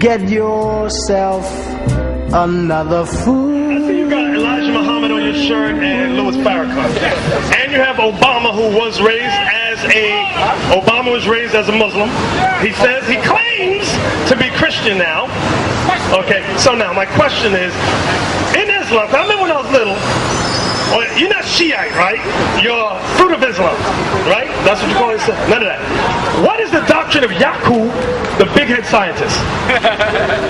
get yourself another fool. I see you got Elijah Muhammad on your shirt and Louis Farrakhan. And you have Obama, who was raised as a Muslim. He says he claims to be Christian now. Okay, so now my question is, in Islam, I remember when I was little, you're not Shiite, right? You're Fruit of Islam, right? That's what you call yourself? None of that. What is the doctrine of Yaqub, the big head scientist?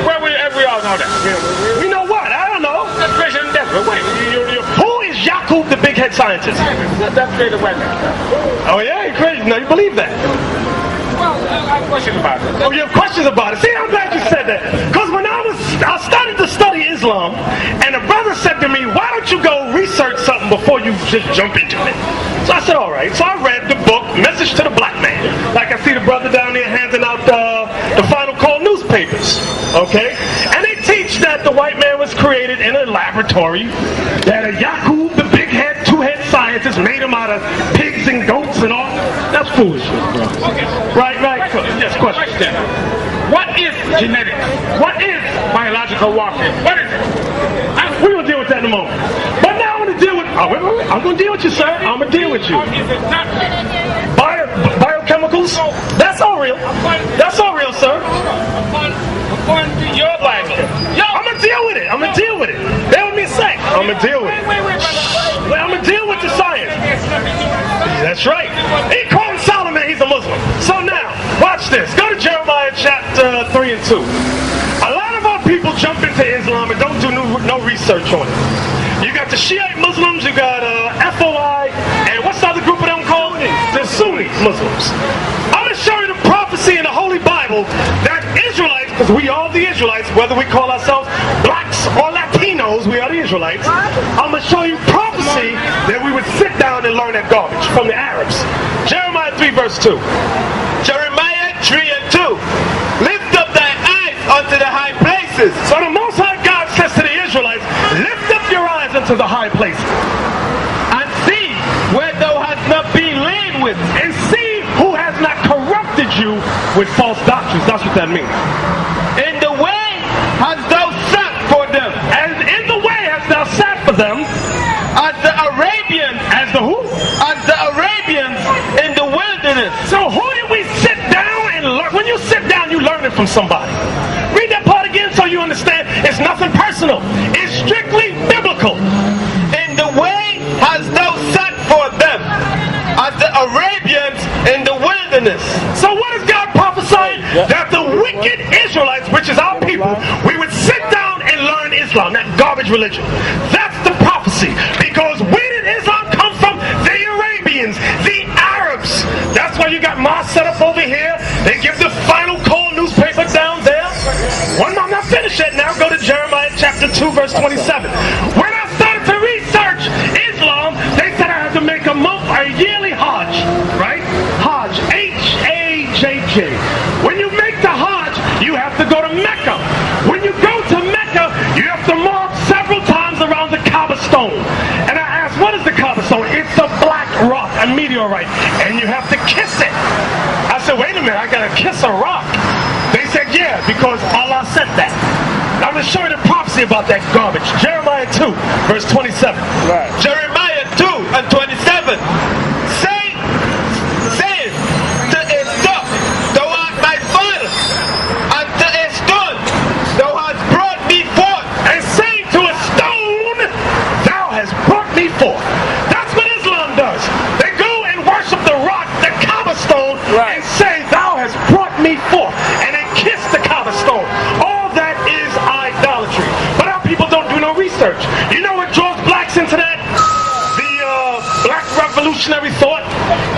Well, we all know that. We know what? I don't know. That's Christian Desert. Wait, who is Yaqub, the big head scientist? That's the weather. Oh yeah, you're crazy. No, you believe that? Well, I have questions about it. Oh, you have questions about it? See, I'm glad you said that. Because when I started to study Islam, and a brother said to me, why don't you go research something before you just jump into it? So I said, all right. So I read the book, Message to the Black Man. Like I see the brother down there handing out the Final Call newspapers. Okay? And they teach that the white man was created in a laboratory, that a Yaqub, the big head, two-head scientist, made him out of pigs and goats and all. That's foolishness, bro. Okay. Right. Yes, question. What is genetics? What is biological warfare? What is it? We're going to deal with that in a moment. But now I'm going to deal with... Oh, wait. I'm going to deal with you, sir. I'm going to deal with you. Is it not Biochemicals? That's all real. That's all real, sir. According to your Bible. I'm going to deal with it. I'm going to deal with it. Bear with me a sec. I'm going to deal with it. Wait, brother. I'm going to deal with the science. That's right. He called Solomon, he's a Muslim. So now, watch this. Go to Jeremiah chapter 3 and 2. A lot of our people jump into Islam and don't do no research on it. You got the Shiite Muslims, you got FOI, and what's the other group of them called? The Sunni Muslims. I'm going to show you the prophecy in the Holy Bible that Israelites, because we are the Israelites, whether we call ourselves blacks or Latinos, we are the Israelites. I'm going to show you prophecy that we would sit down and learn that garbage from the Arabs. Jeremiah 3 verse 2. Jeremiah 3 and 2. Lift up thy eyes unto the high places. So the Most High God says to the Israelites, lift up your eyes unto the high places. And see where thou hast not been laid with. And see who has not corrupted you with false doctrines. That's what that means. In the way hast thou sat for them. And in the way hast thou sat for them. As the Arabians. As the who? As the Arabians in the wilderness. So who did we sit down and learn? When you sit down, you learn it from somebody. Read that part again so you understand. It's nothing personal. It's strictly biblical. In the way hast thou sat for them. As the Arabians in the wilderness. So what is God prophesying? That the wicked Israelites, which is our people, we would sit down and learn Islam, that garbage religion. That's the prophecy. Because where did Islam come from? The Arabians, the Arabs. That's why you got mosques set up over here. They give the Final Call newspaper down there. I'm not finished yet now. Go to Jeremiah chapter 2 verse 27. When I started to research Islam, they said I had to make a yearly Hajj, right? Hajj, H-A-J-J. When you make the Hajj, you have to go to Mecca. When you go to Mecca, you have to march several times around the Kaaba stone. And I asked, what is the Kaaba stone? It's a black rock, a meteorite, and you have to kiss it. I said, wait a minute, I gotta kiss a rock. They said, yeah, because Allah said that. I'm going to show you the prophecy about that garbage. Jeremiah 2, verse 27. Right. Jeremiah 2 and 27. Say to a stone, thou art my father, and to a stone, thou hast brought me forth. And say to a stone, thou hast brought me forth. That's what Islam does. They go and worship the rock, the Kaaba stone, and say, thou hast brought me forth. And they kiss the Kaaba stone. All that is idolatry. But our people don't do no research. You know what draws blacks into that? The black revolutionary thought,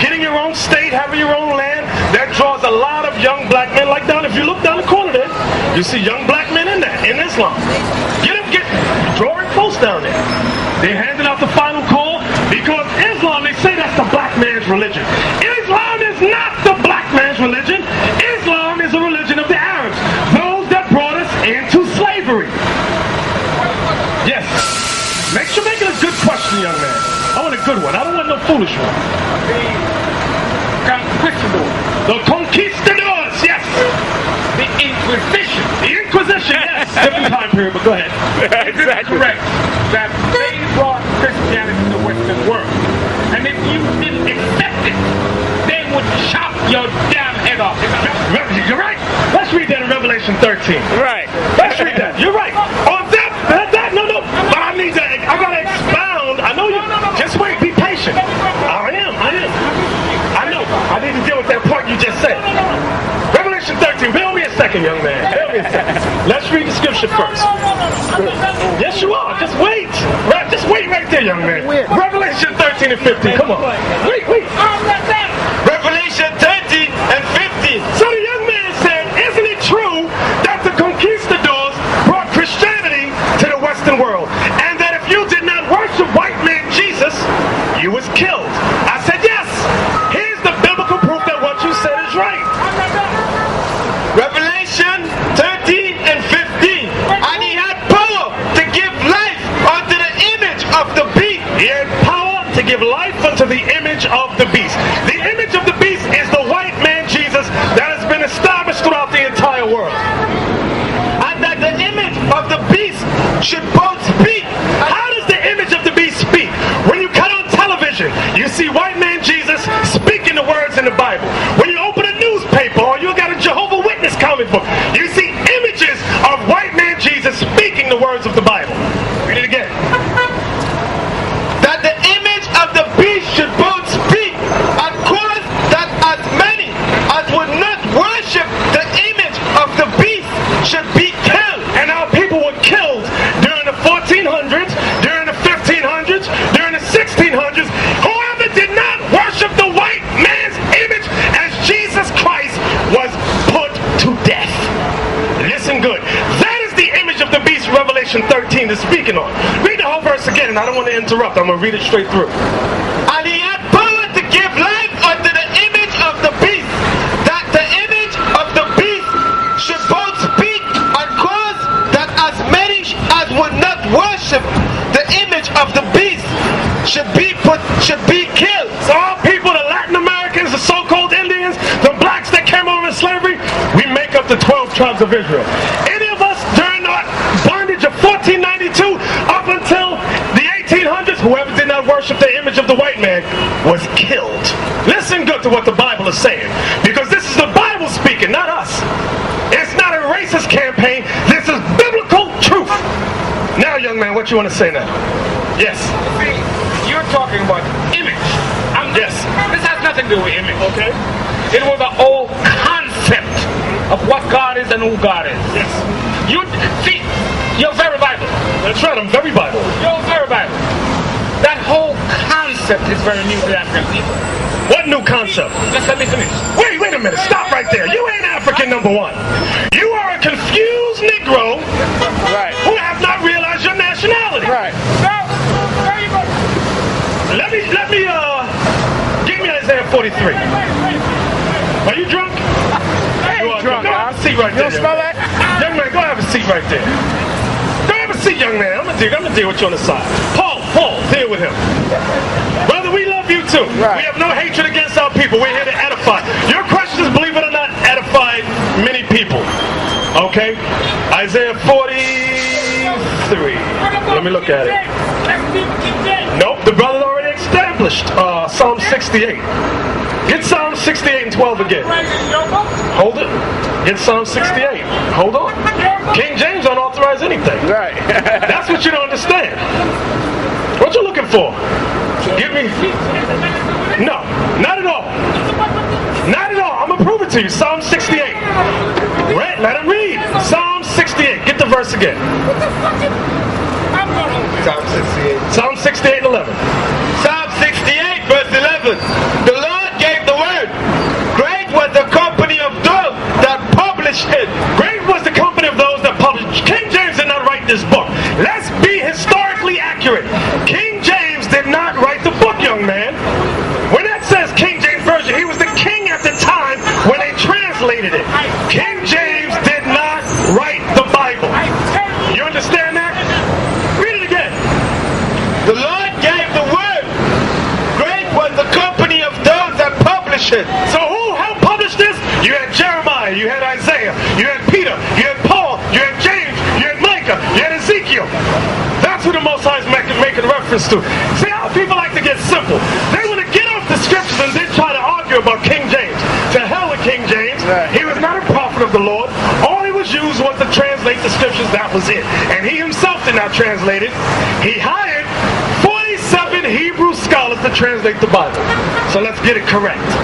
getting your own state, having your own land. That draws a lot of young black men. Like down, if you look down the corner there, you see young black men in there, in Islam. Get drawing close down there. They're handing out the Final Call because Islam, they say that's the black man's religion. Islam is not the black man's religion. Islam is a religion of the Arabs, those that brought us into slavery. Yes. Make sure you're making a good question, young man. I want a good one. I don't want no foolish one. Conquistadors. The conquistadors, yes. The Inquisition. The Different time period, but go ahead. Is it correct that they brought Christianity to the Western world? And if you didn't accept it, they would chop your damn head off. You're right. Let's read that in Revelation 13. Right. Let's read that. You're right. On that, no. But I gotta expound. I know you. Just wait. Be patient. I am. I know. I need to deal with that point you just said. Revelation 13. Bear me a second, young man. Bear me a second. Let's read the scripture first. Yes, you are. Just wait. Right. Just wait right there, young man. Revelation 13 and 15. Come on. Wait. Revelation 13 and 15. So the young man said, isn't it true that the conquistadors brought Christianity to the Western world? And that if you did not worship white man Jesus, you was killed? I said, yes. Here's the biblical proof that what you said is right. Revelation 13 and 15. And he had power to give life unto the image of the beast. He had power to give life unto the image of the beast. The image of the beast is the white man Jesus that has been established throughout the entire world. And that the image of the beast should both speak. How does the image of the beast speak? When you cut on television, you see white man Jesus speaking the words in the Bible. When you open a newspaper or you got a Jehovah's Witness comic book, you see images of white man Jesus speaking the words of the Bible. Read it again. That the image of the beast should both speak and cause that as many as would not worship the image of the beast should be killed. And our people were killed during the 1400s, during the 1500s, during the 1600s. Whoever did not worship the white man's image as Jesus Christ was put to death. Listen good. That is the image of the beast Revelation 13 is speaking on. Read the whole verse again, and I don't want to interrupt. I'm going to read it straight through. And he had power to give life unto the image of the beast, that the image of the beast should both speak and cause that as many as would not worship the image of the beast should be killed. So our people, the Latin Americans, the so-called Indians, the blacks that came over in slavery, we make up the 12 tribes of Israel. Any of us during the bondage of 1492 up until the 1800s, whoever did not worship the image of the white man was killed. Listen good to what the Bible is saying, because this is the Bible speaking, not us. It's not a racist campaign. This is biblical truth. Now, young man, what you want to say now? Yes. See, you're talking about image. Yes. This has nothing to do with image. Okay. It was an old concept of what God is and who God is. Yes. You see, you're very Bible. That's right. I'm very Bible. You're very Bible. That whole concept is very new to the African people. What new concept? Just let me finish. Wait a minute. Stop right there. You ain't African, number one. You are a confused Negro who have not realized your nationality. Right. Now, there you go. Let me give me Isaiah 43. Are you drunk? You are drunk. Go have a seat right there. You don't smell that? Young man, go have a seat right there. Go have a seat, young man. I'm gonna deal with you on the side. Paul, deal with him. Brother, we love you too. Right. We have no hatred against our people. We're here to edify. Your questions, believe it or not, edify many people. Okay? Isaiah 43. Let me look at it. Nope, the brother already established Psalm 68. Get Psalm 68 and 12 again. Hold it. Get Psalm 68. Hold on. King James don't authorize anything. Right. That's what you don't understand. What you looking for? Give me. No, not at all. Not at all. I'm going to prove it to you. Psalm 68. Right, let him read. Psalm 68. Get the verse again. Psalm 68. Psalm 68 and 11. Psalm 68 verse 11. The Lord gave the word. Great was the company of those that published it. Great was the company of those that published. King James did not write this book. Let's be historically accurate. King James did not write the book, young man. When that says King James Version, he was the king at the time when they translated it. King James did not write the Bible. You understand that? Read it again. The Lord gave the word. Great was the company of those that published it. So who helped publish this? You had Jeremiah, you had Isaiah, you had Peter, you had Paul, you had James, you had Micah, you had Ezekiel. That's who the Most High is making reference to. See how people like to get simple. They want to get off the scriptures and then try to argue about King James. To hell with King James. He was not a prophet of the Lord. All he was used was to translate the scriptures. That was it. And he himself did not translate it. He hired 47 Hebrew scholars to translate the Bible. So let's get it correct.